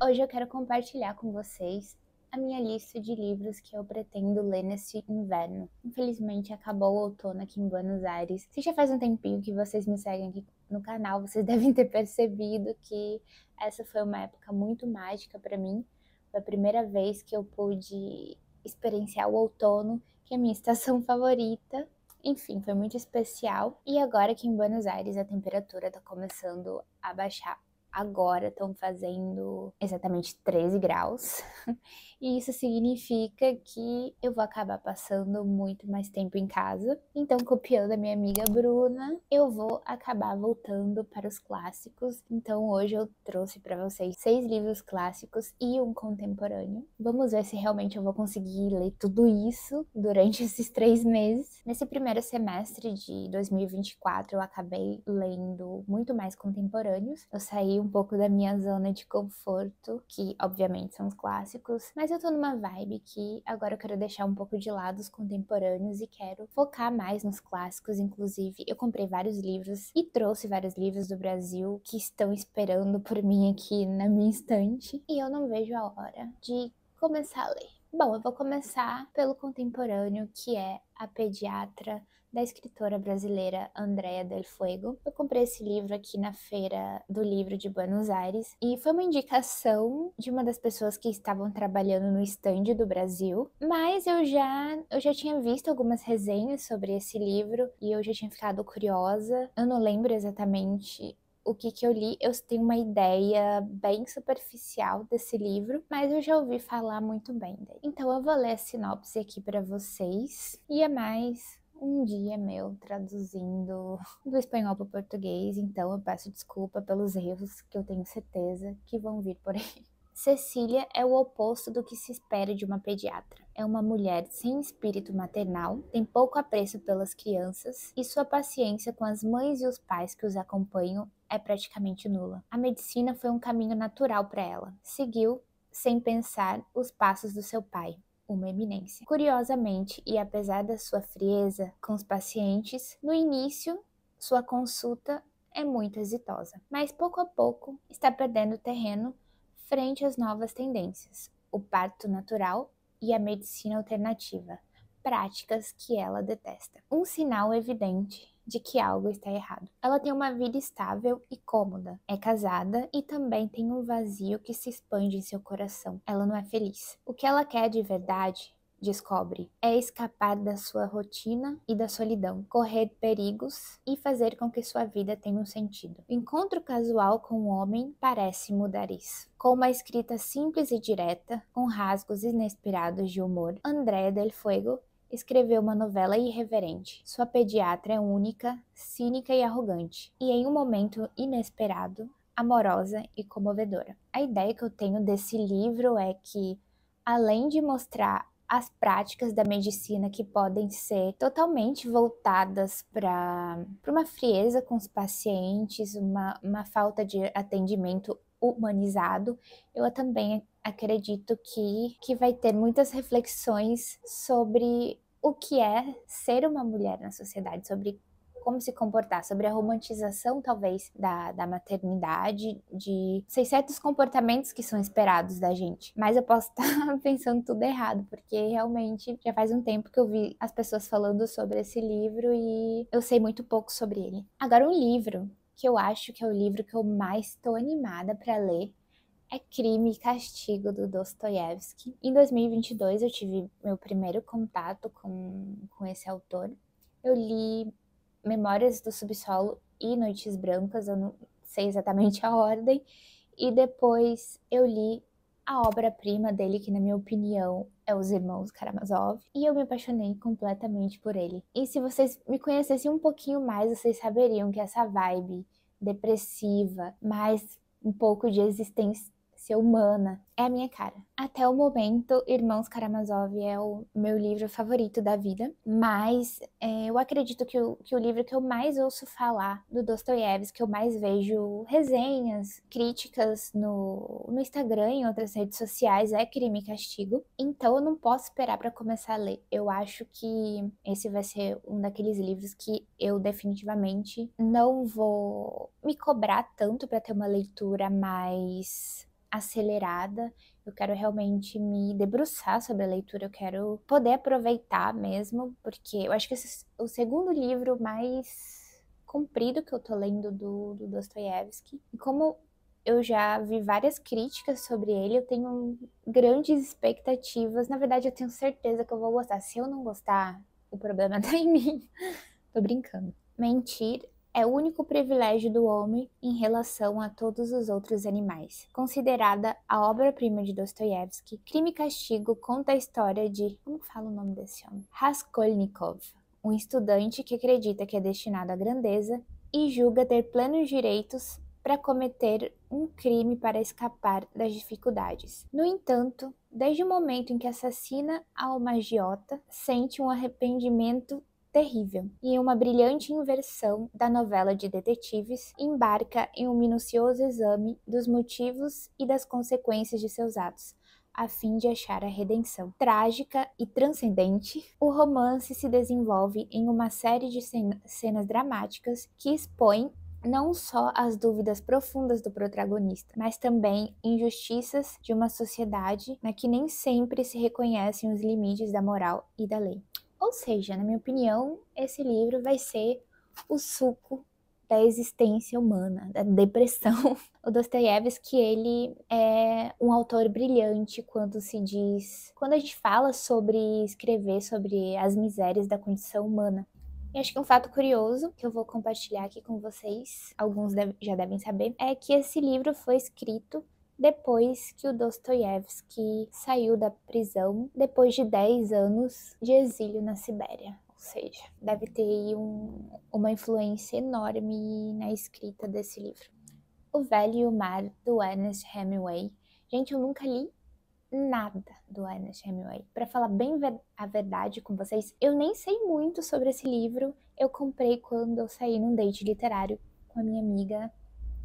Hoje eu quero compartilhar com vocês a minha lista de livros que eu pretendo ler nesse inverno. Infelizmente acabou o outono aqui em Buenos Aires. Se já faz um tempinho que vocês me seguem aqui no canal, vocês devem ter percebido que essa foi uma época muito mágica para mim. Foi a primeira vez que eu pude experienciar o outono, que é a minha estação favorita. Enfim, foi muito especial. E agora aqui em Buenos Aires a temperatura tá começando a baixar. Agora estão fazendo exatamente 13 graus. E isso significa que eu vou acabar passando muito mais tempo em casa. Então, copiando a minha amiga Bruna, eu vou acabar voltando para os clássicos. Então, hoje eu trouxe para vocês 6 livros clássicos e um contemporâneo. Vamos ver se realmente eu vou conseguir ler tudo isso durante esses 3 meses. Nesse primeiro semestre de 2024, eu acabei lendo muito mais contemporâneos. Eu saí um pouco da minha zona de conforto, que obviamente são os clássicos, mas eu tô numa vibe que agora eu quero deixar um pouco de lado os contemporâneos e quero focar mais nos clássicos. Inclusive, eu comprei vários livros e trouxe vários livros do Brasil que estão esperando por mim aqui na minha estante, e eu não vejo a hora de começar a ler. Bom, eu vou começar pelo contemporâneo, que é A Pediatra, da escritora brasileira Andrea Del Fuego. Eu comprei esse livro aqui na Feira do Livro de Buenos Aires e foi uma indicação de uma das pessoas que estavam trabalhando no stand do Brasil, mas eu já tinha visto algumas resenhas sobre esse livro e eu já tinha ficado curiosa. Eu não lembro exatamente o que eu li, eu tenho uma ideia bem superficial desse livro, mas eu já ouvi falar muito bem dele. Então eu vou ler a sinopse aqui para vocês, e é mais um dia meu traduzindo do espanhol para o português, então eu peço desculpa pelos erros que eu tenho certeza que vão vir por aí. Cecília é o oposto do que se espera de uma pediatra. É uma mulher sem espírito maternal, tem pouco apreço pelas crianças e sua paciência com as mães e os pais que os acompanham é praticamente nula. A medicina foi um caminho natural para ela. Seguiu, sem pensar, os passos do seu pai, uma eminência. Curiosamente, e apesar da sua frieza com os pacientes, no início, sua consulta é muito exitosa, mas pouco a pouco está perdendo terreno frente às novas tendências, o parto natural e a medicina alternativa, práticas que ela detesta. Um sinal evidente de que algo está errado. Ela tem uma vida estável e cômoda, é casada e também tem um vazio que se expande em seu coração. Ela não é feliz. O que ela quer de verdade, descobre, é escapar da sua rotina e da solidão, correr perigos e fazer com que sua vida tenha um sentido. O encontro casual com o homem parece mudar isso. Com uma escrita simples e direta, com rasgos inesperados de humor, Andrea Del Fuego escreveu uma novela irreverente. Sua pediatra é única, cínica e arrogante, e em um momento inesperado, amorosa e comovedora. A ideia que eu tenho desse livro é que, além de mostrar as práticas da medicina que podem ser totalmente voltadas para uma frieza com os pacientes, uma falta de atendimento humanizado, eu também acredito que vai ter muitas reflexões sobre o que é ser uma mulher na sociedade, sobre como se comportar, sobre a romantização, talvez, da maternidade, de sei, certos comportamentos que são esperados da gente. Mas eu posso estar pensando tudo errado, porque realmente já faz um tempo que eu vi as pessoas falando sobre esse livro e eu sei muito pouco sobre ele. Agora, um livro que eu acho que é o livro que eu mais estou animada para ler é Crime e Castigo, do Dostoiévski. Em 2022 eu tive meu primeiro contato com esse autor. Eu li Memórias do Subsolo e Noites Brancas, eu não sei exatamente a ordem, e depois eu li a obra-prima dele, que na minha opinião é Os Irmãos Karamazov, e eu me apaixonei completamente por ele. E se vocês me conhecessem um pouquinho mais, vocês saberiam que essa vibe depressiva, mais um pouco de existência humana, é a minha cara. Até o momento, Irmãos Karamazov é o meu livro favorito da vida, mas eu acredito que o livro que eu mais ouço falar do Dostoiévski, que eu mais vejo resenhas, críticas no Instagram e em outras redes sociais, é Crime e Castigo. Então eu não posso esperar para começar a ler. Eu acho que esse vai ser um daqueles livros que eu definitivamente não vou me cobrar tanto para ter uma leitura mais acelerada. Eu quero realmente me debruçar sobre a leitura, eu quero poder aproveitar mesmo, porque eu acho que esse é o segundo livro mais comprido que eu tô lendo do Dostoiévski. E como eu já vi várias críticas sobre ele, eu tenho grandes expectativas. Na verdade, eu tenho certeza que eu vou gostar. Se eu não gostar, o problema tá em mim. Tô brincando. Mentir é o único privilégio do homem em relação a todos os outros animais. Considerada a obra-prima de Dostoiévski, Crime e Castigo conta a história de... Como fala o nome desse homem? Raskolnikov, um estudante que acredita que é destinado à grandeza e julga ter plenos direitos para cometer um crime para escapar das dificuldades. No entanto, desde o momento em que assassina a uma agiota, sente um arrependimento terrível, e em uma brilhante inversão da novela de detetives, embarca em um minucioso exame dos motivos e das consequências de seus atos, a fim de achar a redenção. Trágica e transcendente, o romance se desenvolve em uma série de cenas dramáticas que expõem não só as dúvidas profundas do protagonista, mas também injustiças de uma sociedade na que nem sempre se reconhecem os limites da moral e da lei. Ou seja, na minha opinião, esse livro vai ser o suco da existência humana, da depressão. O Dostoiévski, ele é um autor brilhante quando se diz... Quando a gente fala sobre escrever sobre as misérias da condição humana. E acho que um fato curioso que eu vou compartilhar aqui com vocês, alguns já devem saber, é que esse livro foi escrito depois que o Dostoiévski saiu da prisão, depois de 10 anos de exílio na Sibéria. Ou seja, deve ter aí uma influência enorme na escrita desse livro. O Velho e o Mar, do Ernest Hemingway. Gente, eu nunca li nada do Ernest Hemingway. Para falar bem a verdade com vocês, eu nem sei muito sobre esse livro. Eu comprei quando eu saí num date literário com a minha amiga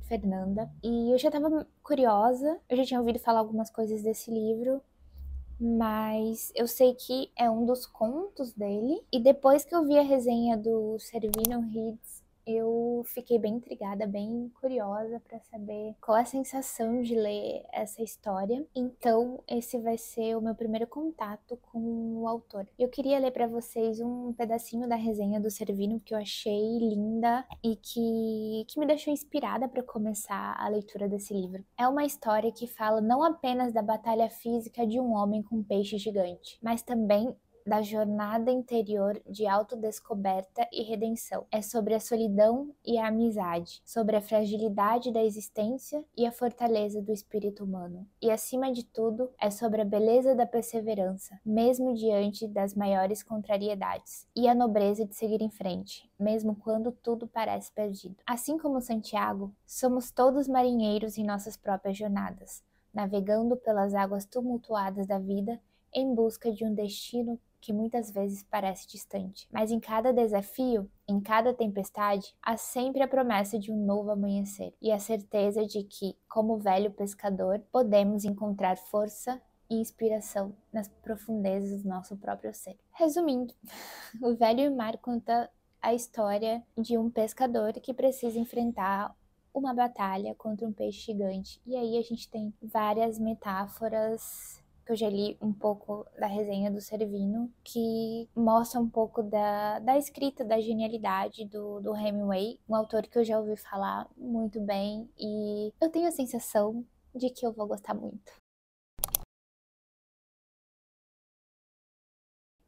Fernanda, e eu já tava curiosa, eu já tinha ouvido falar algumas coisas desse livro, mas eu sei que é um dos contos dele, e depois que eu vi a resenha do Servino Reads, eu fiquei bem intrigada, bem curiosa para saber qual é a sensação de ler essa história. Então, esse vai ser o meu primeiro contato com o autor. Eu queria ler para vocês um pedacinho da resenha do Servino que eu achei linda e que me deixou inspirada para começar a leitura desse livro. É uma história que fala não apenas da batalha física de um homem com um peixe gigante, mas também da jornada interior de autodescoberta e redenção. É sobre a solidão e a amizade, sobre a fragilidade da existência e a fortaleza do espírito humano. E, acima de tudo, é sobre a beleza da perseverança, mesmo diante das maiores contrariedades, e a nobreza de seguir em frente, mesmo quando tudo parece perdido. Assim como Santiago, somos todos marinheiros em nossas próprias jornadas, navegando pelas águas tumultuadas da vida em busca de um destino que muitas vezes parece distante. Mas em cada desafio, em cada tempestade, há sempre a promessa de um novo amanhecer e a certeza de que, como velho pescador, podemos encontrar força e inspiração nas profundezas do nosso próprio ser. Resumindo, O Velho e o Mar conta a história de um pescador que precisa enfrentar uma batalha contra um peixe gigante. E aí a gente tem várias metáforas que eu já li um pouco da resenha do Servino, que mostra um pouco da escrita, da genialidade do Hemingway, um autor que eu já ouvi falar muito bem, e eu tenho a sensação de que eu vou gostar muito.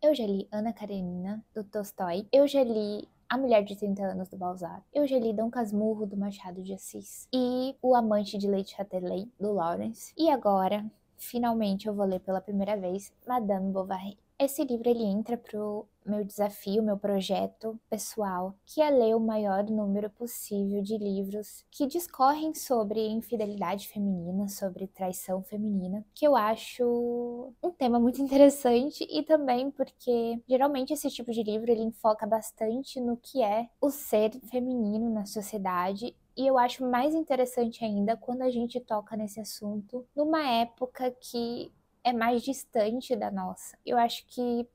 Eu já li Ana Karenina, do Tolstói. Eu já li A Mulher de 30 Anos, do Balzac. Eu já li Dom Casmurro, do Machado de Assis. E O Amante de Lady Chatterley, do Lawrence. E agora, finalmente, eu vou ler pela primeira vez Madame Bovary. Esse livro, ele entra pro meu desafio, meu projeto pessoal, que é ler o maior número possível de livros que discorrem sobre infidelidade feminina, sobre traição feminina, que eu acho um tema muito interessante, e também porque geralmente esse tipo de livro ele enfoca bastante no que é o ser feminino na sociedade. E eu acho mais interessante ainda quando a gente toca nesse assunto numa época que é mais distante da nossa. Eu acho que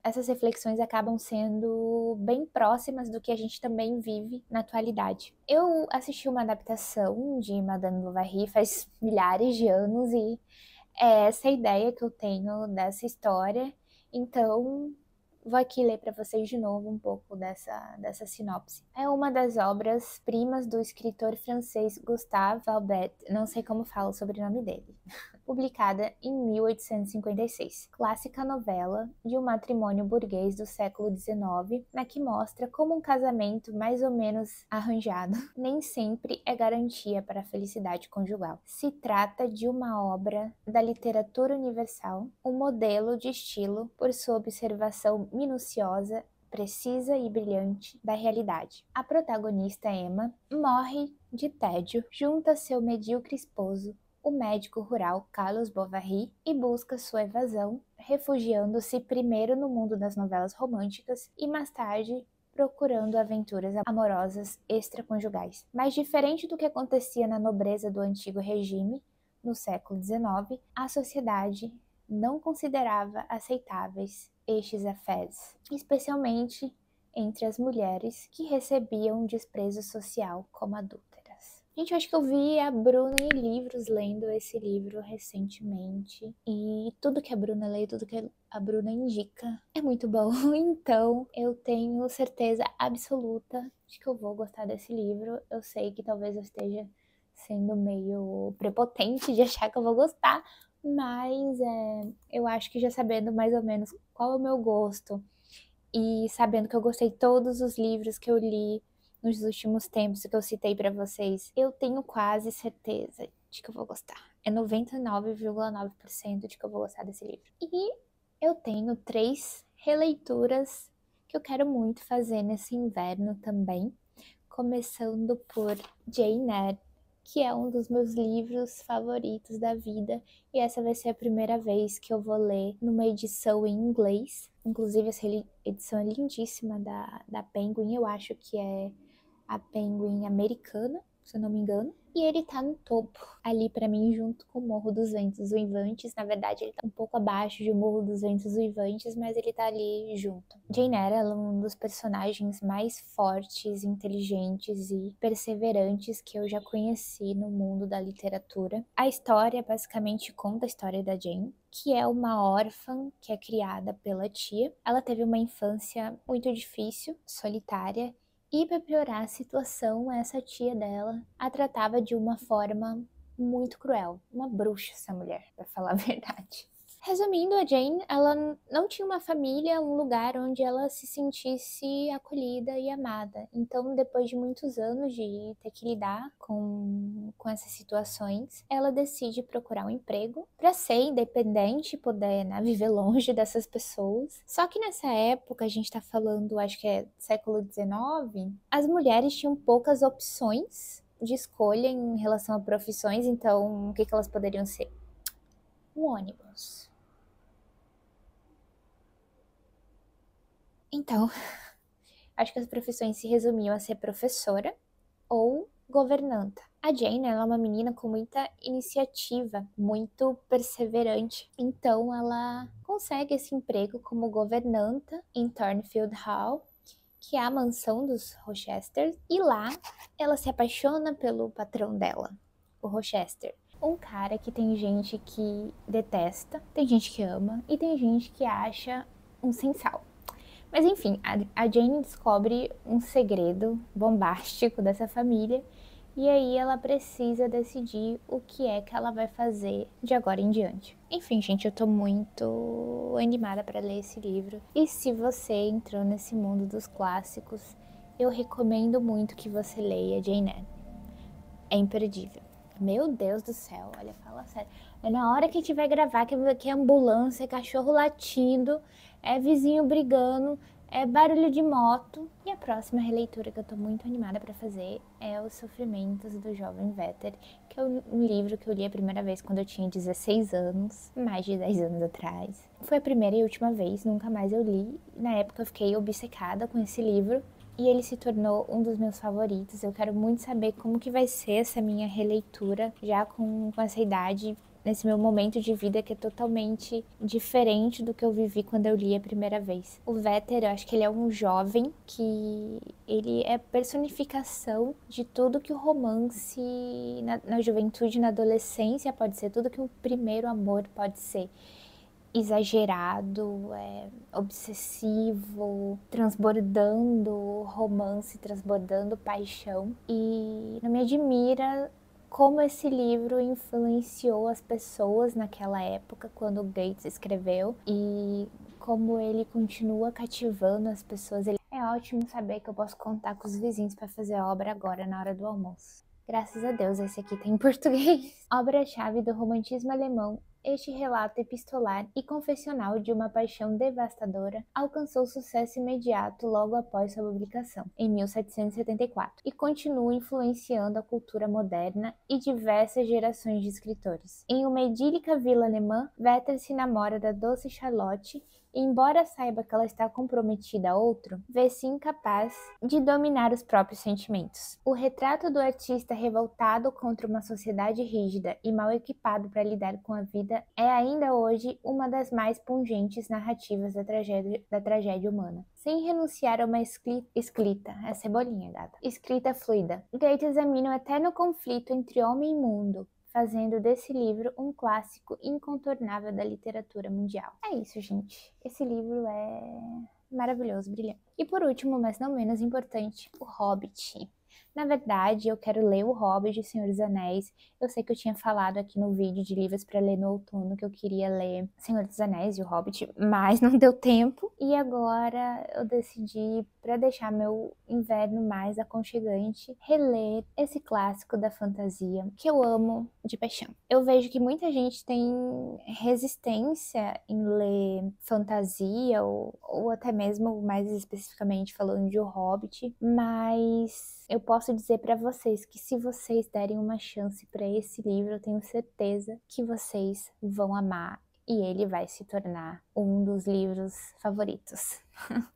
essas reflexões acabam sendo bem próximas do que a gente também vive na atualidade. Eu assisti uma adaptação de Madame Bovary faz milhares de anos e é essa a ideia que eu tenho dessa história. Então, vou aqui ler para vocês de novo um pouco dessa sinopse. É uma das obras-primas do escritor francês Gustave Flaubert, não sei como fala o sobrenome dele, publicada em 1856. Clássica novela de um matrimônio burguês do século XIX, na que mostra como um casamento mais ou menos arranjado nem sempre é garantia para a felicidade conjugal. Se trata de uma obra da literatura universal, um modelo de estilo por sua observação minuciosa, precisa e brilhante da realidade. A protagonista Emma morre de tédio junto a seu medíocre esposo, o médico rural Carlos Bovary, e busca sua evasão, refugiando-se primeiro no mundo das novelas românticas e mais tarde procurando aventuras amorosas extraconjugais. Mas diferente do que acontecia na nobreza do antigo regime, no século XIX, a sociedade não considerava aceitáveis estes afés, especialmente entre as mulheres que recebiam desprezo social como adúlteras. Gente, eu acho que eu vi a Bruna em livros lendo esse livro recentemente. E tudo que a Bruna lê, tudo que a Bruna indica é muito bom. Então, eu tenho certeza absoluta de que eu vou gostar desse livro. Eu sei que talvez eu esteja sendo meio prepotente de achar que eu vou gostar, mas eu acho que já sabendo mais ou menos qual é o meu gosto e sabendo que eu gostei de todos os livros que eu li nos últimos tempos que eu citei pra vocês, eu tenho quase certeza de que eu vou gostar. É 99,9% de que eu vou gostar desse livro. E eu tenho 3 releituras que eu quero muito fazer nesse inverno também, começando por Jane Eyre, que é um dos meus livros favoritos da vida, e essa vai ser a primeira vez que eu vou ler numa edição em inglês. Inclusive, essa edição é lindíssima da Penguin, eu acho que é a Penguin americana, se eu não me engano. E ele tá no topo, ali pra mim, junto com o Morro dos Ventos Uivantes. Na verdade, ele tá um pouco abaixo de Morro dos Ventos Uivantes, mas ele tá ali junto. Jane Eyre é um dos personagens mais fortes, inteligentes e perseverantes que eu já conheci no mundo da literatura. A história basicamente conta a história da Jane, que é uma órfã que é criada pela tia. Ela teve uma infância muito difícil, solitária, e para piorar a situação, essa tia dela a tratava de uma forma muito cruel. Uma bruxa essa mulher, para falar a verdade. Resumindo, a Jane, ela não tinha uma família, um lugar onde ela se sentisse acolhida e amada. Então, depois de muitos anos de ter que lidar com essas situações, ela decide procurar um emprego para ser independente e poder, né, viver longe dessas pessoas. Só que nessa época, a gente tá falando, acho que é século XIX, as mulheres tinham poucas opções de escolha em relação a profissões, então o que elas poderiam ser? Um ônibus. Então, acho que as profissões se resumiam a ser professora ou governanta. A Jane, ela é uma menina com muita iniciativa, muito perseverante. Então, ela consegue esse emprego como governanta em Thornfield Hall, que é a mansão dos Rochester, e lá ela se apaixona pelo patrão dela, o Rochester. Um cara que tem gente que detesta, tem gente que ama e tem gente que acha um sem sal. Mas enfim, a Jane descobre um segredo bombástico dessa família e aí ela precisa decidir o que é que ela vai fazer de agora em diante. Enfim, gente, eu tô muito animada para ler esse livro. E se você entrou nesse mundo dos clássicos, eu recomendo muito que você leia Jane Eyre. É imperdível. Meu Deus do céu, olha, fala sério. É na hora que a gente vai gravar, que é ambulância, é cachorro latindo, é vizinho brigando, é barulho de moto. E a próxima releitura que eu tô muito animada pra fazer é Os Sofrimentos do Jovem Werther, que é um livro que eu li a primeira vez quando eu tinha 16 anos, mais de 10 anos atrás. Foi a primeira e última vez, nunca mais eu li. Na época eu fiquei obcecada com esse livro. E ele se tornou um dos meus favoritos. Eu quero muito saber como que vai ser essa minha releitura, já com essa idade, nesse meu momento de vida que é totalmente diferente do que eu vivi quando eu li a primeira vez. O Werther, eu acho que ele é um jovem que ele é personificação de tudo que o romance na juventude, na adolescência pode ser, tudo que o primeiro amor pode ser. Exagerado, obsessivo, transbordando romance, transbordando paixão. E não me admira como esse livro influenciou as pessoas naquela época, quando o Gates escreveu, e como ele continua cativando as pessoas. É ótimo saber que eu posso contar com os vizinhos para fazer obra agora, na hora do almoço. Graças a Deus, esse aqui tem em português. Obra-chave do romantismo alemão, este relato epistolar e confessional de uma paixão devastadora alcançou sucesso imediato logo após sua publicação, em 1774, e continua influenciando a cultura moderna e diversas gerações de escritores. Em uma idílica vila alemã, Werther se namora da doce Charlotte e, embora saiba que ela está comprometida a outro, vê-se incapaz de dominar os próprios sentimentos. O retrato do artista revoltado contra uma sociedade rígida e mal equipado para lidar com a vida é ainda hoje uma das mais pungentes narrativas da tragédia humana. Sem renunciar a uma escrita, é cebolinha, gata, escrita fluida, Goethe examina o eterno conflito entre homem e mundo, fazendo desse livro um clássico incontornável da literatura mundial. É isso, gente. Esse livro é maravilhoso, brilhante. E por último, mas não menos importante, O Hobbit. Na verdade, eu quero ler O Hobbit e Senhor dos Anéis. Eu sei que eu tinha falado aqui no vídeo de livros para ler no outono que eu queria ler Senhor dos Anéis e O Hobbit, mas não deu tempo. E agora eu decidi, para deixar meu inverno mais aconchegante, reler esse clássico da fantasia que eu amo de paixão. Eu vejo que muita gente tem resistência em ler fantasia ou até mesmo mais especificamente falando de O Hobbit, mas eu posso dizer para vocês que se vocês derem uma chance para esse livro, eu tenho certeza que vocês vão amar e ele vai se tornar um dos livros favoritos.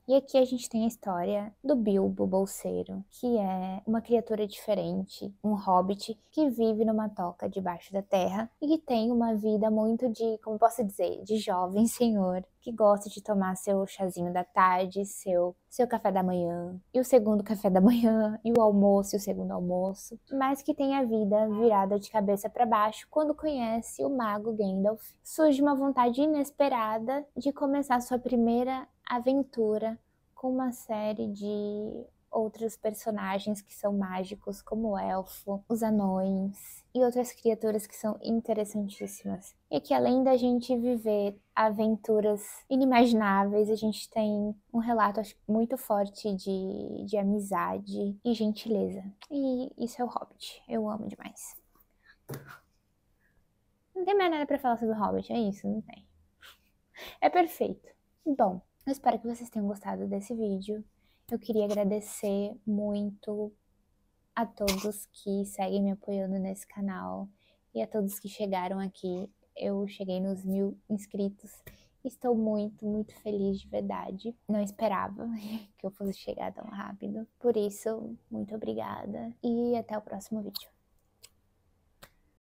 E aqui a gente tem a história do Bilbo Bolseiro, que é uma criatura diferente, um hobbit que vive numa toca debaixo da terra e que tem uma vida muito de, como posso dizer, de jovem senhor, que gosta de tomar seu chazinho da tarde, seu café da manhã, e o segundo café da manhã, e o almoço e o segundo almoço, mas que tem a vida virada de cabeça para baixo quando conhece o mago Gandalf. Surge uma vontade inesperada de começar sua primeira aventura com uma série de outros personagens que são mágicos, como o elfo, os anões e outras criaturas que são interessantíssimas. E que além da gente viver aventuras inimagináveis, a gente tem um relato muito forte de amizade e gentileza. E isso é o Hobbit. Eu amo demais. Não tem mais nada pra falar sobre o Hobbit, é isso, não tem. É perfeito. Bom, eu espero que vocês tenham gostado desse vídeo. Eu queria agradecer muito a todos que seguem me apoiando nesse canal e a todos que chegaram aqui. Eu cheguei nos 1000 inscritos. Estou muito, muito feliz de verdade. Não esperava que eu fosse chegar tão rápido. Por isso, muito obrigada e até o próximo vídeo.